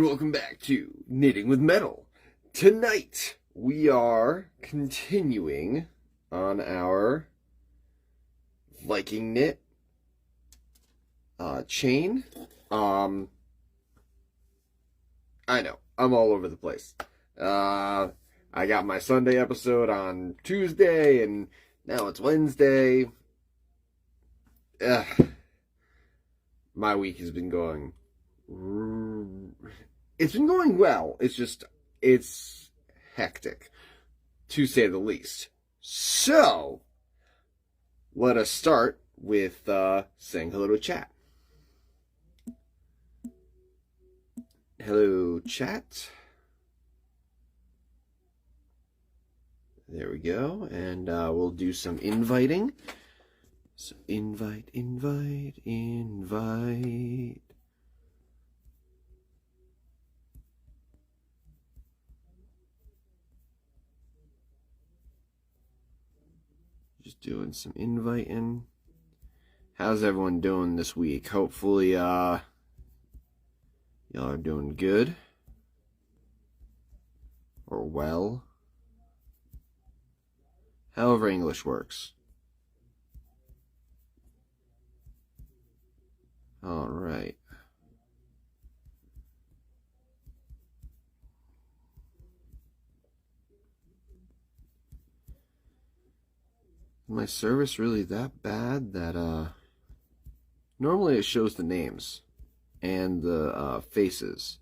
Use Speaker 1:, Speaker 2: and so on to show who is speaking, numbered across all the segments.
Speaker 1: welcome back to Knitting with Metal. Tonight we are continuing on our Viking knit chain. I know, I'm all over the place. I got my Sunday episode on Tuesday and now it's Wednesday. My week has been going... It's been going well. It's hectic, to say the least. So, let us start with saying hello to chat. Hello, chat. There we go. And we'll do some inviting. So, invite. Just doing some inviting. How's everyone doing this week? Hopefully, y'all are doing good. Or well. However English works. Alright. My service really that bad that normally it shows the names and the faces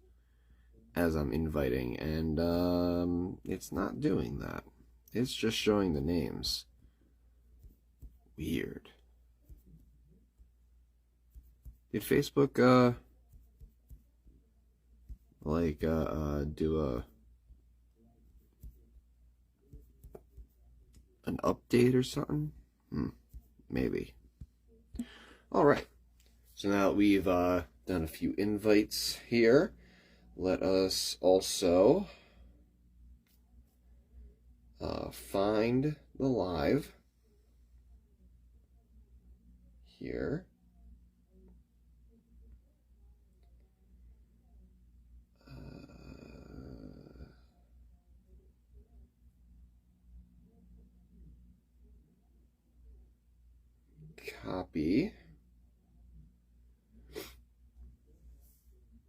Speaker 1: as I'm inviting, and it's not doing that. It's just showing the names. Weird. Did Facebook do an update or something? Maybe. Alright. So now that we've done a few invites here, let us also find the live here. Copy,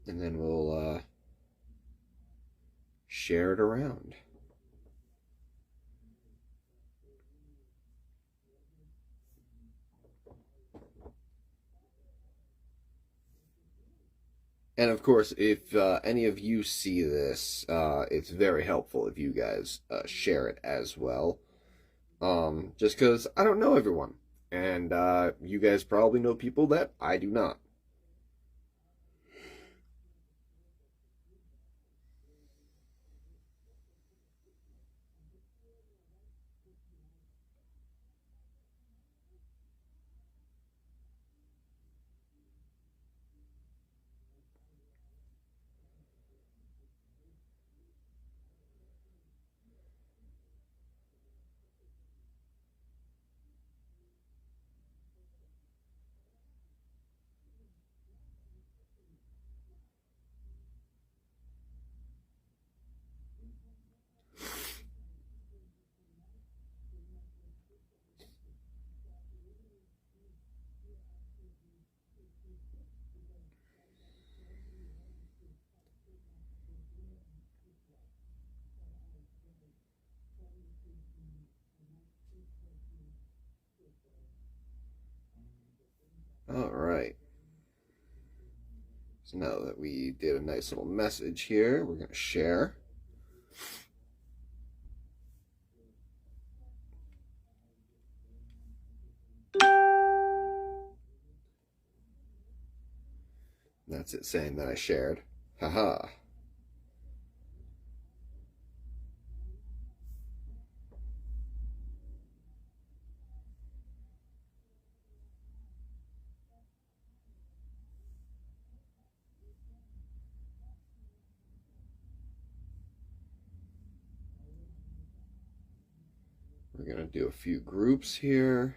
Speaker 1: and then we'll share it around. And of course, if any of you see this, it's very helpful if you guys share it as well. Just because I don't know everyone. And you guys probably know people that I do not. Alright. So now that we did a nice little message here, we're going to share. That's it saying that I shared. Haha. We're going to do a few groups here.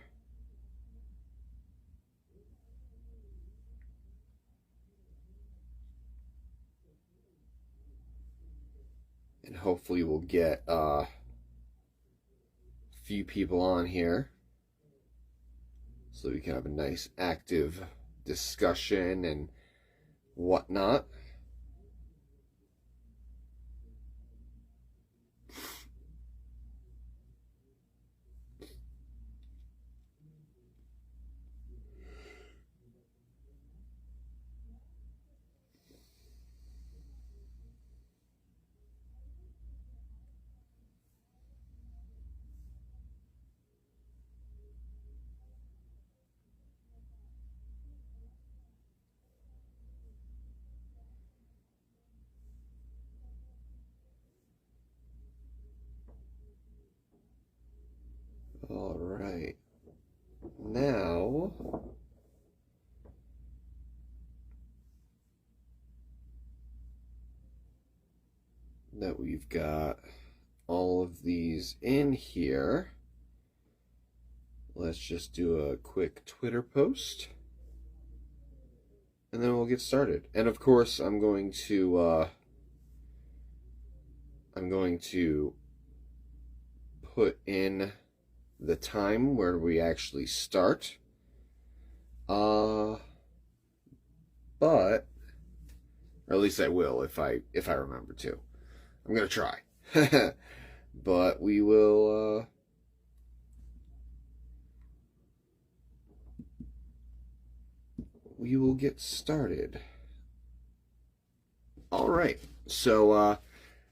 Speaker 1: hopefully we'll get a few people on here so we can have a nice active discussion and whatnot. All right. Now, that we've got all of these in here, let's just do a quick Twitter post, and then we'll get started. And of course, I'm going to put in the time where we actually start. But, or at least I will if I remember to. I'm gonna try. But we will get started. All right. So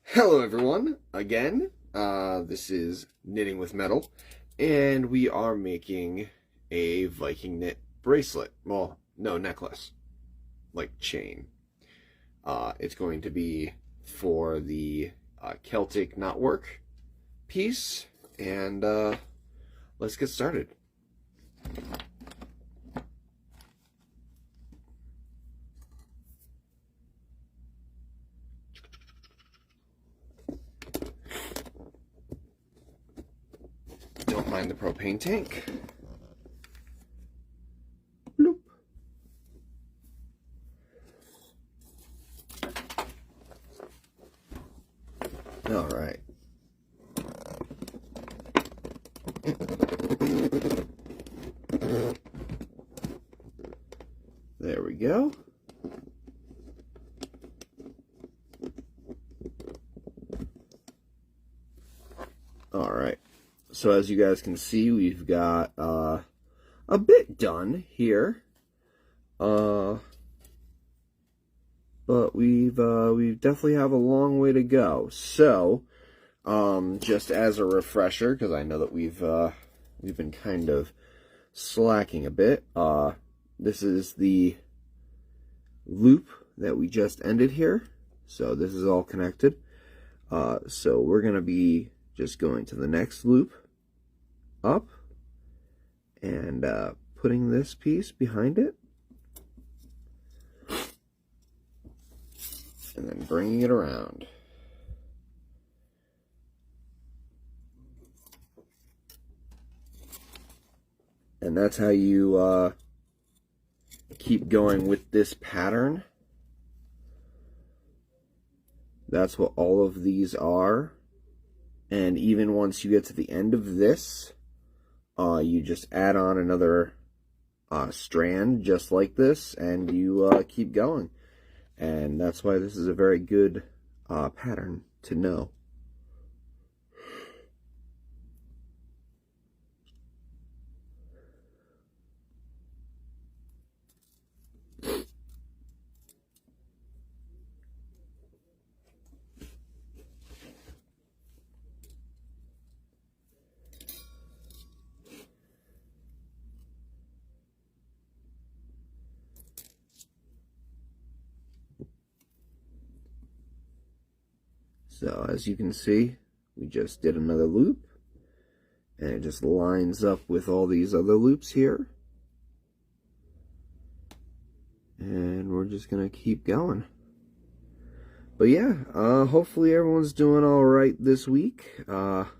Speaker 1: hello everyone again. This is Knitting with Metal, and we are making a Viking knit bracelet. Well, no, necklace, like chain. It's going to be for the Celtic knotwork piece, and let's get started. Don't mind the propane tank. Bloop. All right. There we go. All right. So as you guys can see, we've got a bit done here. But we've definitely have a long way to go. So, just as a refresher, because I know that we've been kind of slacking a bit. This is the loop that we just ended here. So this is all connected. So we're gonna be just going to the next loop up and putting this piece behind it. And then bringing it around. And that's how you keep going with this pattern. That's what all of these are. And even once you get to the end of this, you just add on another strand just like this, and you keep going. And that's why this is a very good pattern to know. So as you can see, we just did another loop, and it just lines up with all these other loops here. And we're just gonna keep going. But yeah, hopefully everyone's doing all right this week. I'm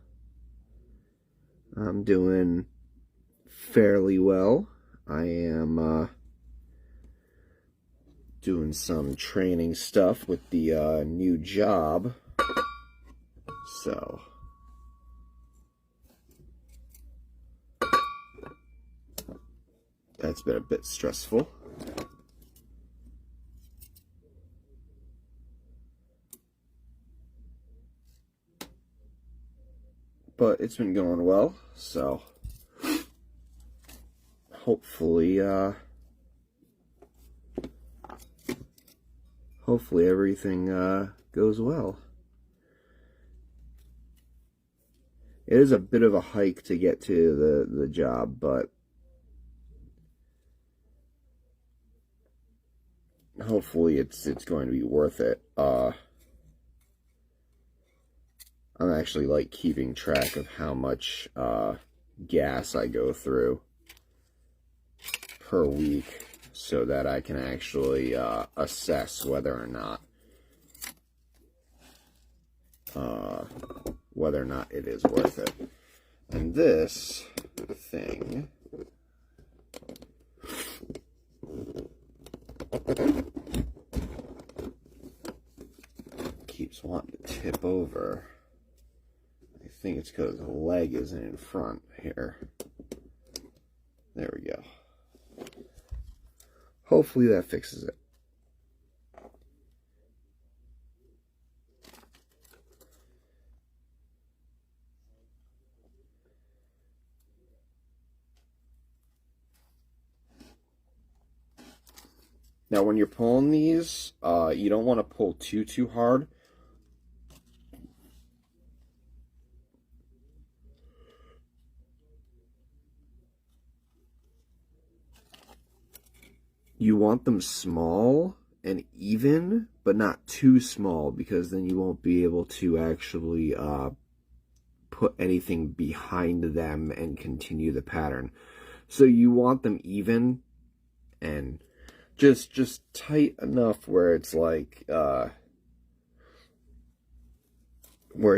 Speaker 1: doing fairly well. I am doing some training stuff with the new job. So that's been a bit stressful. But it's been going well, so hopefully everything goes well. It is a bit of a hike to get to the job, but hopefully it's going to be worth it. I'm actually like keeping track of how much gas I go through per week so that I can actually assess whether or not it is worth it. And this thing keeps wanting to tip over. I think it's because the leg isn't in front here. There we go. Hopefully that fixes it. Now when you're pulling these, you don't want to pull too hard. You want them small and even, but not too small, because then you won't be able to actually put anything behind them and continue the pattern. So you want them even and just tight enough where it's like where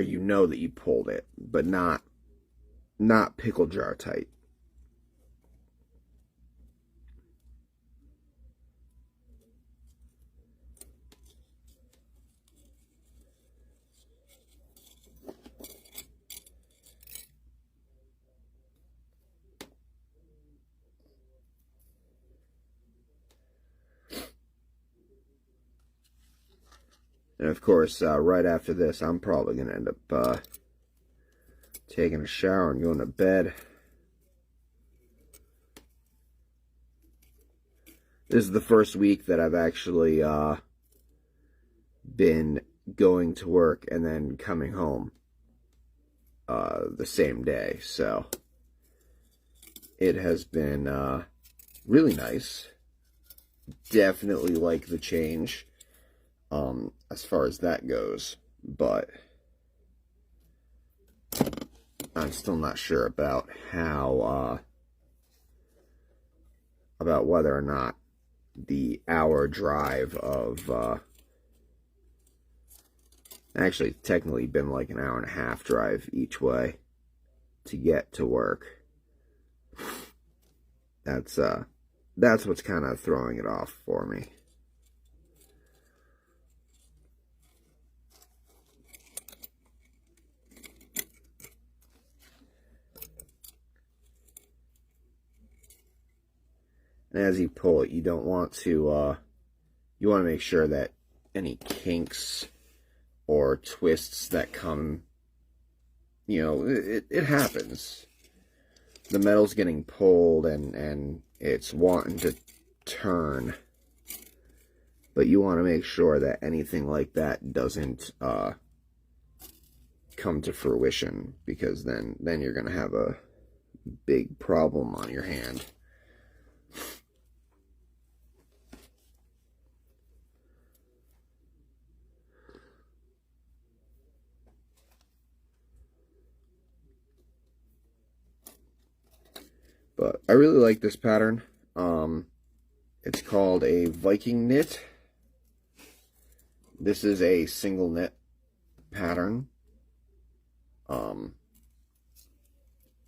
Speaker 1: you know that you pulled it, but not pickle jar tight. And of course, right after this, I'm probably going to end up taking a shower and going to bed. This is the first week that I've actually been going to work and then coming home the same day. So it has been really nice. Definitely like the change. As far as that goes, but I'm still not sure about how, about whether or not the hour drive of, actually technically been like an hour and a half drive each way to get to work. That's what's kind of throwing it off for me. And as you pull it, you don't want to, you want to make sure that any kinks or twists that come, you know, it happens. The metal's getting pulled and it's wanting to turn. But you want to make sure that anything like that doesn't come to fruition, because then you're going to have a big problem on your hand. But I really like this pattern. It's called a Viking knit. This is a single knit pattern.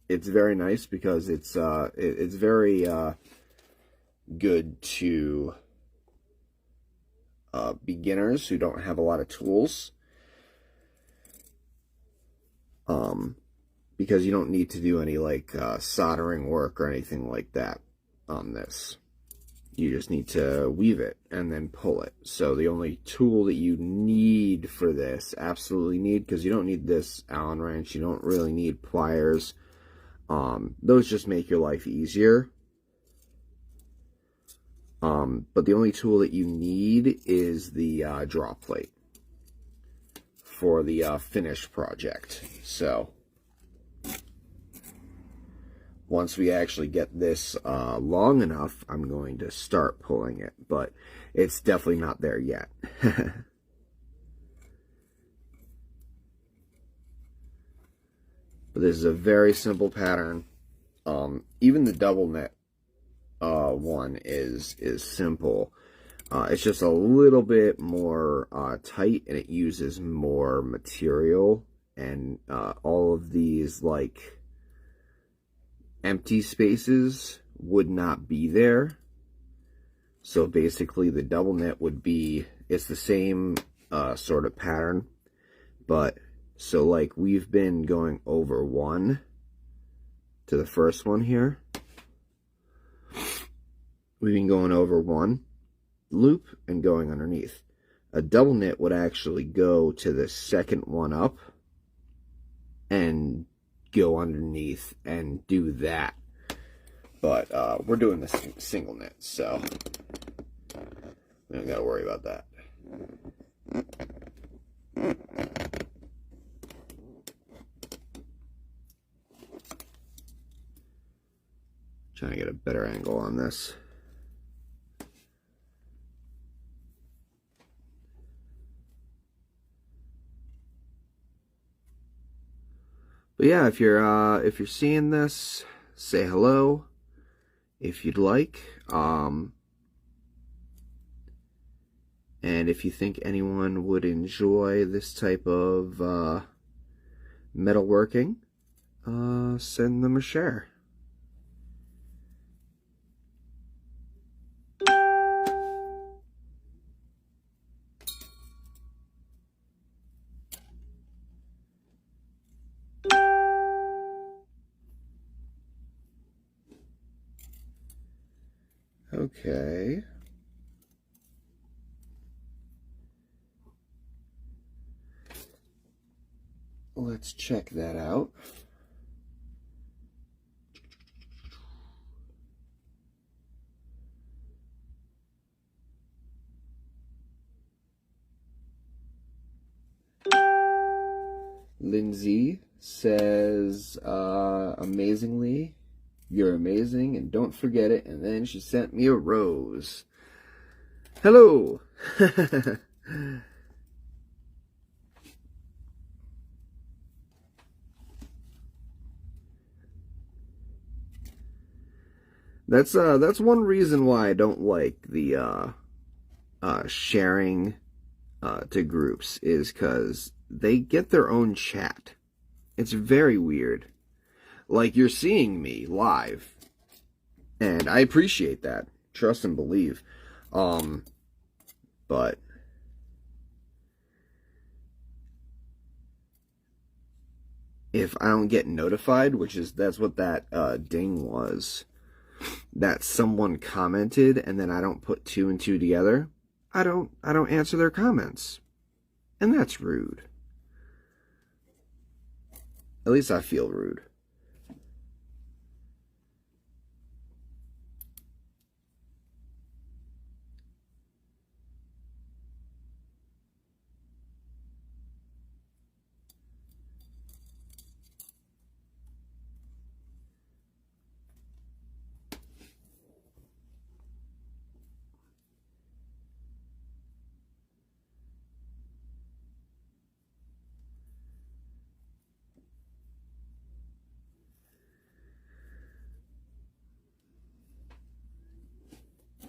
Speaker 1: It's very nice because it's very good to beginners who don't have a lot of tools. because you don't need to do any like soldering work or anything like that on this. You just need to weave it and then pull it. So the only tool that you need for this, absolutely need, because you don't need this Allen wrench, you don't really need pliers. Those just make your life easier. But the only tool that you need is the draw plate for the finished project. So once we actually get this long enough, I'm going to start pulling it, but it's definitely not there yet. But this is a very simple pattern. Even the double knit one is simple. It's just a little bit more tight, and it uses more material, and all of these like empty spaces would not be there. So basically the double knit would be, it's the same sort of pattern, but so like we've been going over one to the first one here. We've been going over one loop and going underneath. A double knit would actually go to the second one up and go underneath and do that. But we're doing this single knit, so we don't gotta worry about that. Trying to get a better angle on this. But yeah, if you're seeing this, say hello if you'd like. And if you think anyone would enjoy this type of metalworking, send them a share. Okay. Let's check that out. Lindsay says, amazingly, you're amazing, and don't forget it. And then she sent me a rose. Hello! That's one reason why I don't like the sharing to groups, is because they get their own chat. It's very weird. Like, you're seeing me live, and I appreciate that. Trust and believe. But if I don't get notified, that's what that ding was, that someone commented and then I don't put two and two together, I don't answer their comments. And that's rude. At least I feel rude.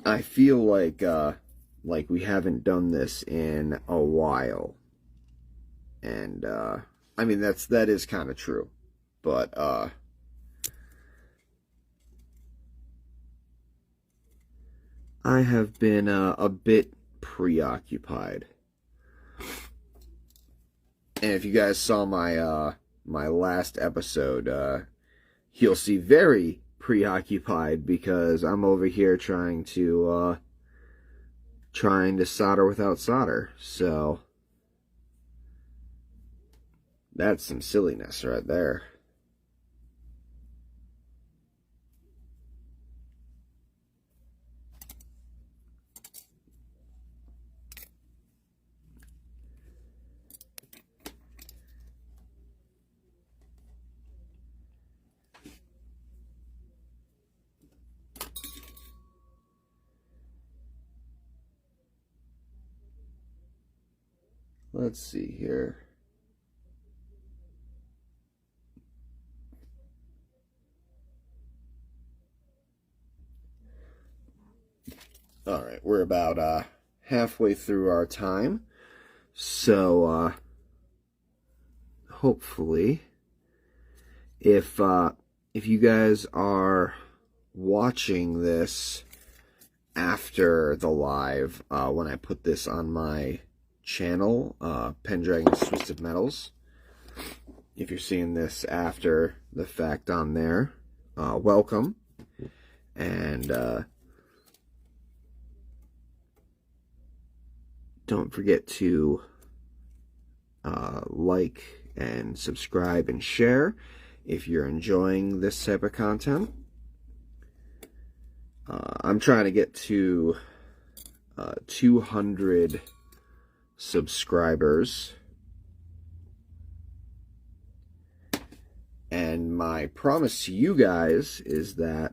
Speaker 1: I feel like we haven't done this in a while. And I mean that is kind of true. But I have been a bit preoccupied. And if you guys saw my my last episode, you'll see very preoccupied because I'm over here trying to solder without solder. So that's some silliness right there. Let's see here. All right, we're about halfway through our time. So hopefully if you guys are watching this after the live, when I put this on my channel, Pendragon's Twisted Metals, if you're seeing this after the fact on there, welcome. And don't forget to like and subscribe and share if you're enjoying this type of content. I'm trying to get to 200 subscribers, and my promise to you guys is that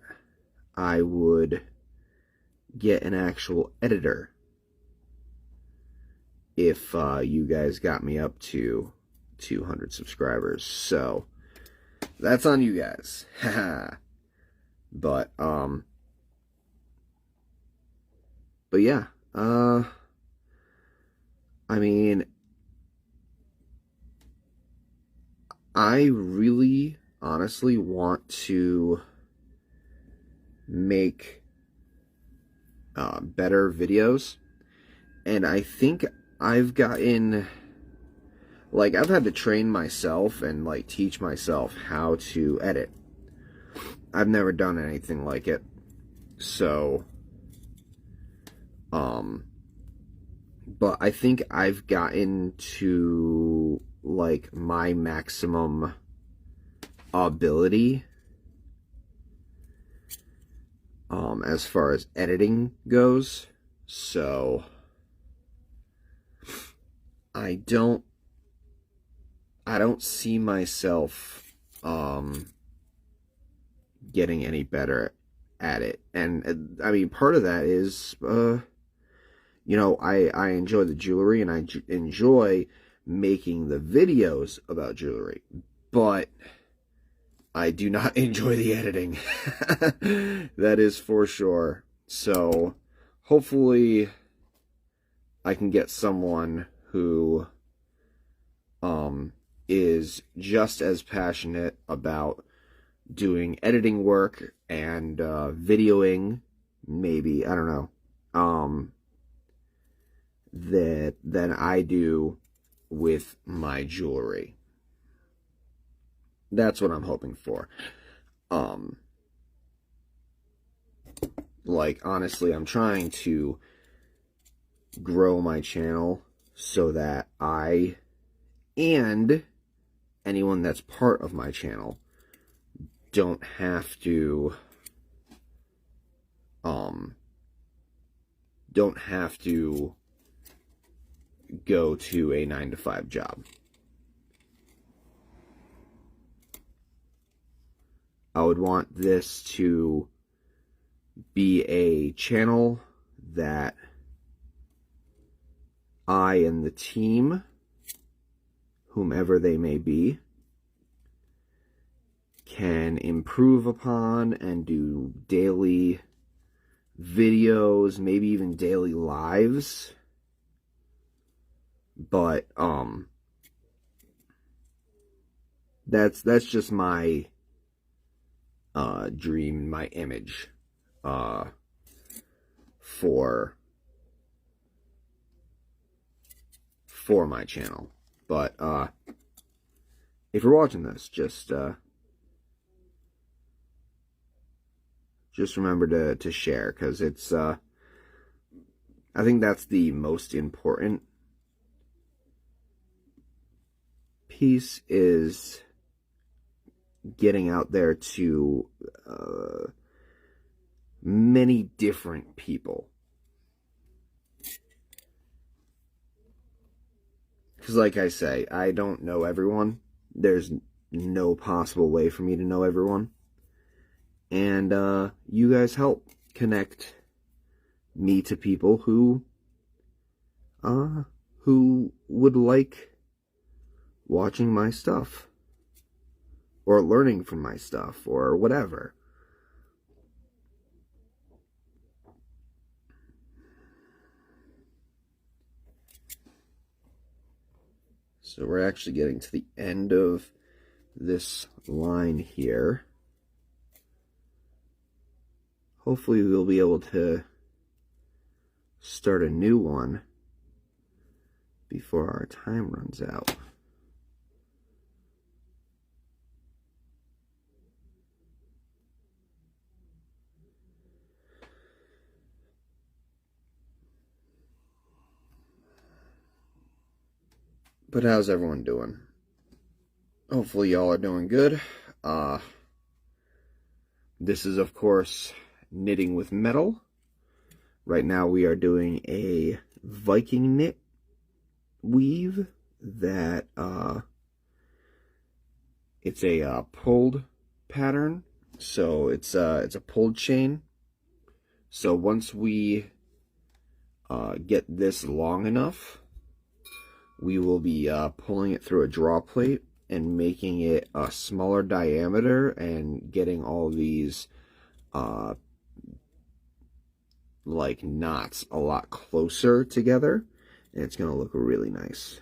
Speaker 1: I would get an actual editor if you guys got me up to 200 subscribers. So that's on you guys. But yeah, I mean, I really honestly want to make better videos, and I think I've gotten, like, I've had to train myself and, like, teach myself how to edit. I've never done anything like it. So, but I think I've gotten to, like, my maximum ability, as far as editing goes. So, I don't see myself getting any better at it. And I mean, part of that is you know, I enjoy the jewelry, and I enjoy making the videos about jewelry, but I do not enjoy the editing. That is for sure. So hopefully I can get someone who is just as passionate about doing editing work and videoing, maybe, I don't know, than I do with my jewelry. That's what I'm hoping for. Like, honestly, I'm trying to grow my channel so that I and anyone that's part of my channel don't have to go to a 9-to-5 job. I would want this to be a channel that I and the team, whomever they may be, can improve upon and do daily videos, maybe even daily lives. But that's just my dream, my image for my channel. But if you're watching this, just remember to share, because it's I think that's the most important piece, is getting out there to many different people. Because like I say, I don't know everyone. There's no possible way for me to know everyone. And you guys help connect me to people who would like watching my stuff, or learning from my stuff, or whatever. So we're actually getting to the end of this line here. Hopefully we'll be able to start a new one before our time runs out. But how's everyone doing? Hopefully y'all are doing good. This is, of course, Knitting with Metal. Right now we are doing a Viking knit weave that it's a pulled pattern. So it's a pulled chain. So once we get this long enough, we will be pulling it through a draw plate and making it a smaller diameter, and getting all these like knots a lot closer together, and it's gonna look really nice.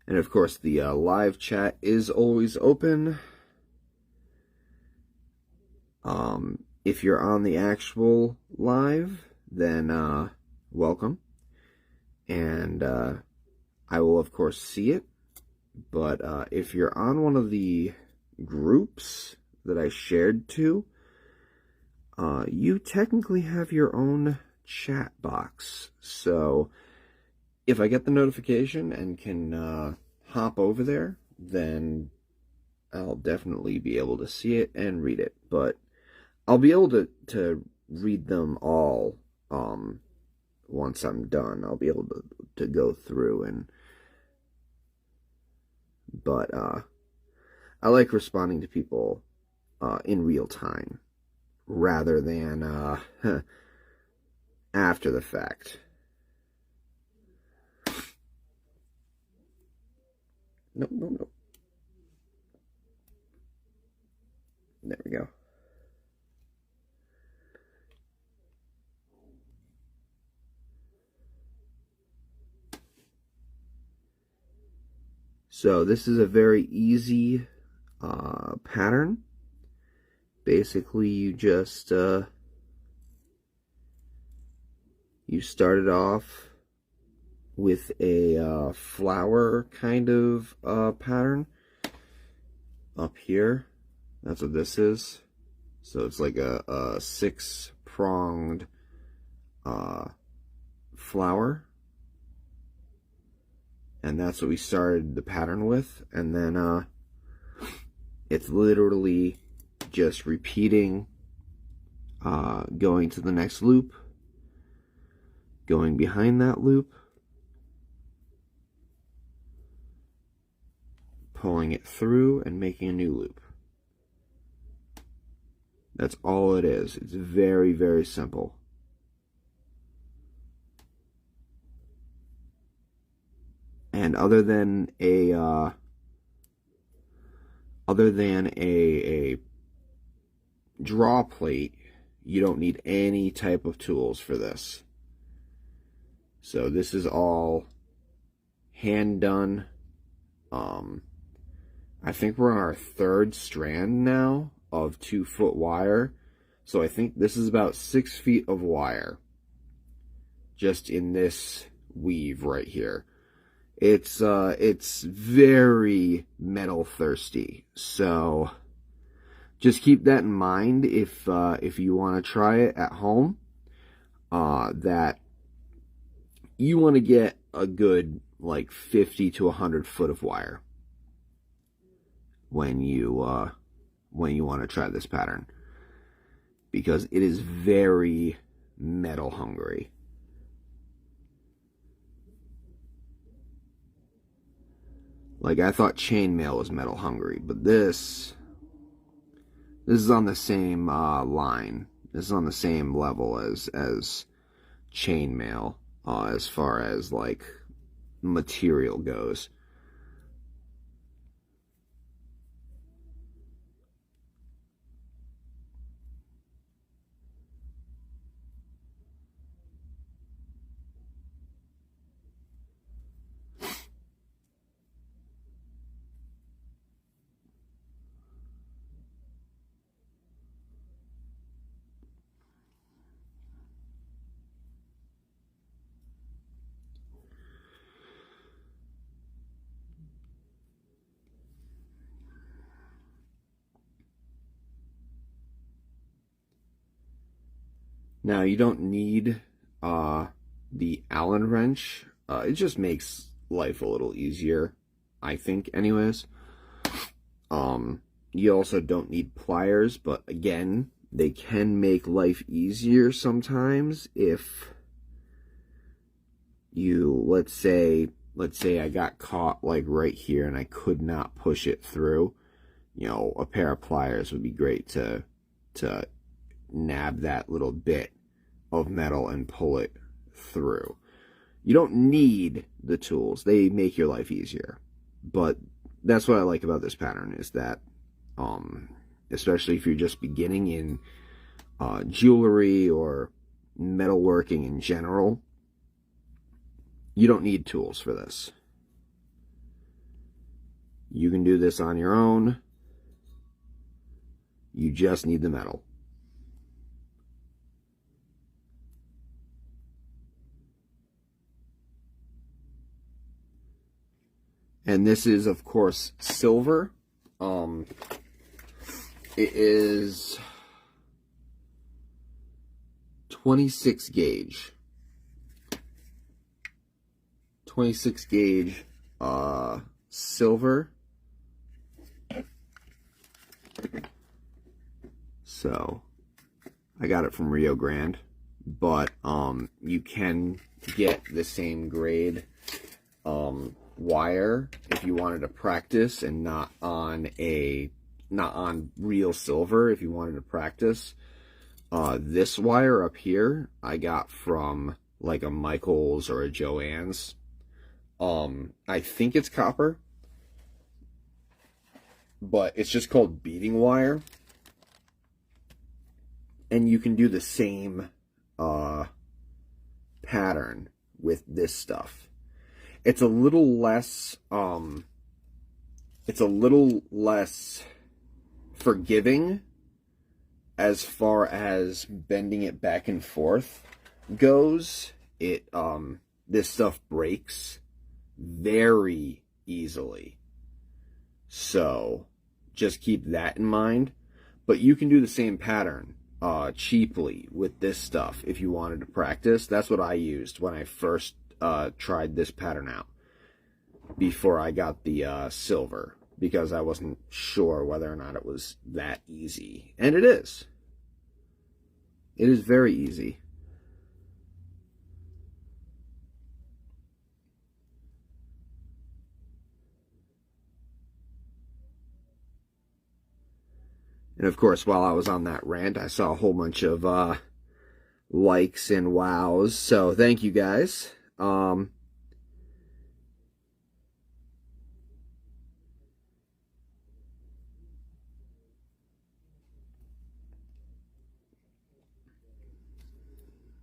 Speaker 1: And of course, the live chat is always open. If you're on the actual live, then welcome. And I will, of course, see it. But if you're on one of the groups that I shared to, you technically have your own chat box. So if I get the notification and can hop over there, then I'll definitely be able to see it and read it. But I'll be able to read them all once I'm done. I'll be able to go through and... But I like responding to people in real time, rather than after the fact. No. There we go. So this is a very easy pattern. Basically, you just you started off with a flower kind of pattern up here. That's what this is. So it's like a 6-pronged flower. And that's what we started the pattern with. And then it's literally just repeating, going to the next loop, going behind that loop, pulling it through, and making a new loop. That's all it is. It's very, very simple. And other than a draw plate, you don't need any type of tools for this. So this is all hand done. I think we're on our third strand now of 2-foot wire. So I think this is about 6 feet of wire just in this weave right here. It's very metal thirsty. So just keep that in mind if you want to try it at home. That you want to get a good like 50 to 100 foot of wire when you want to try this pattern, because it is very metal hungry. Like, I thought chainmail was metal hungry, but this is on the same line. This is on the same level as chainmail as far as like material goes. Now, you don't need the Allen wrench. It just makes life a little easier, I think, anyways. You also don't need pliers, but again, they can make life easier sometimes if you, let's say I got caught like right here and I could not push it through. You know, a pair of pliers would be great to nab that little bit of metal and pull it through. You don't need the tools. They make your life easier. But that's what I like about this pattern, is that especially if you're just beginning in jewelry or metalworking in general, you don't need tools for this. You can do this on your own. You just need the metal. And this is, of course, silver. It is 26 gauge. 26 gauge silver. So I got it from Rio Grande, but you can get the same grade wire if you wanted to practice, and not on real silver. If you wanted to practice, this wire up here I got from like a Michael's or a Joann's. I think it's copper, but it's just called beading wire, and you can do the same pattern with this stuff. It's a little less forgiving as far as bending it back and forth goes. This stuff breaks very easily, so just keep that in mind. But you can do the same pattern cheaply with this stuff if you wanted to practice. That's what I used when I first tried this pattern out before I got the silver, because I wasn't sure whether or not it was that easy. And it is. It is very easy. And of course, while I was on that rant, I saw a whole bunch of likes and wows. So thank you guys.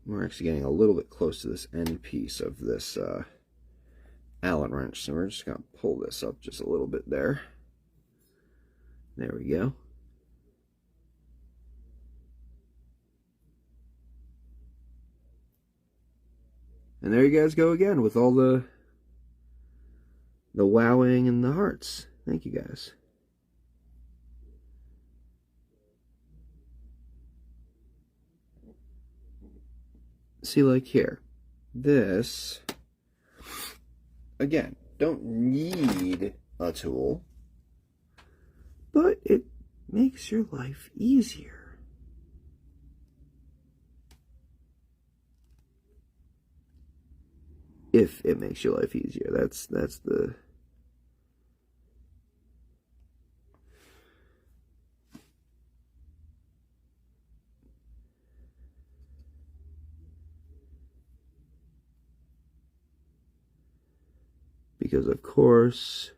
Speaker 1: We're actually getting a little bit close to this end piece of this Allen wrench, so we're just going to pull this up just a little bit there. There we go. And there you guys go again with all the wowing and the hearts. Thank you guys. See, like here, this, again, don't need a tool, but it makes your life easier. If it makes your life easier, that's the... Because, of course,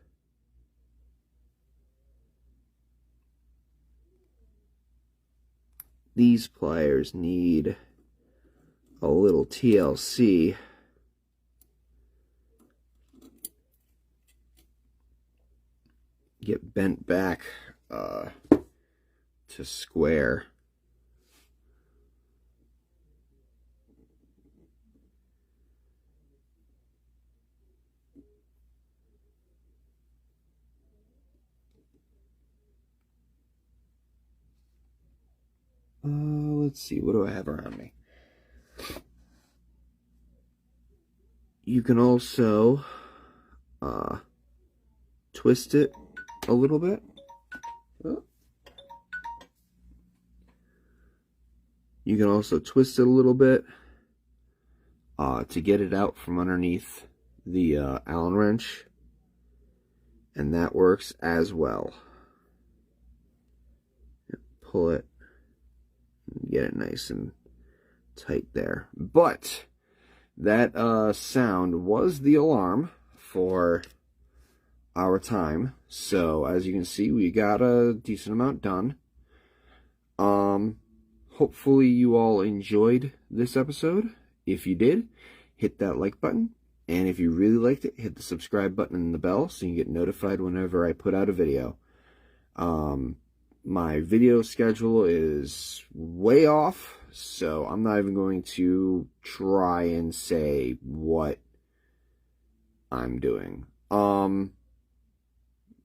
Speaker 1: these pliers need a little TLC. Get bent back to square. Let's see, what do I have around me? You can also twist it a little bit. You can also twist it a little bit to get it out from underneath the Allen wrench, and that works as well. Pull it, get it nice and tight there. But that sound was the alarm for our time. So as you can see, we got a decent amount done. Hopefully you all enjoyed this episode. If you did, hit that like button. And if you really liked it, hit the subscribe button and the bell so you can get notified whenever I put out a video. My video schedule is way off, so I'm not even going to try and say what I'm doing.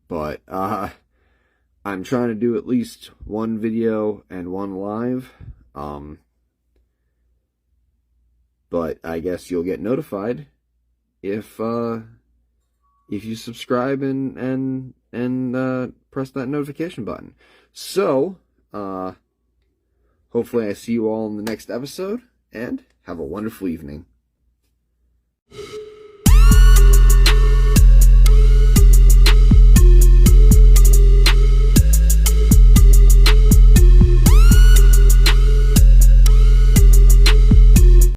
Speaker 1: But I'm trying to do at least one video and one live. But I guess you'll get notified if you subscribe and press that notification button. So, hopefully I see you all in the next episode, and have a wonderful evening.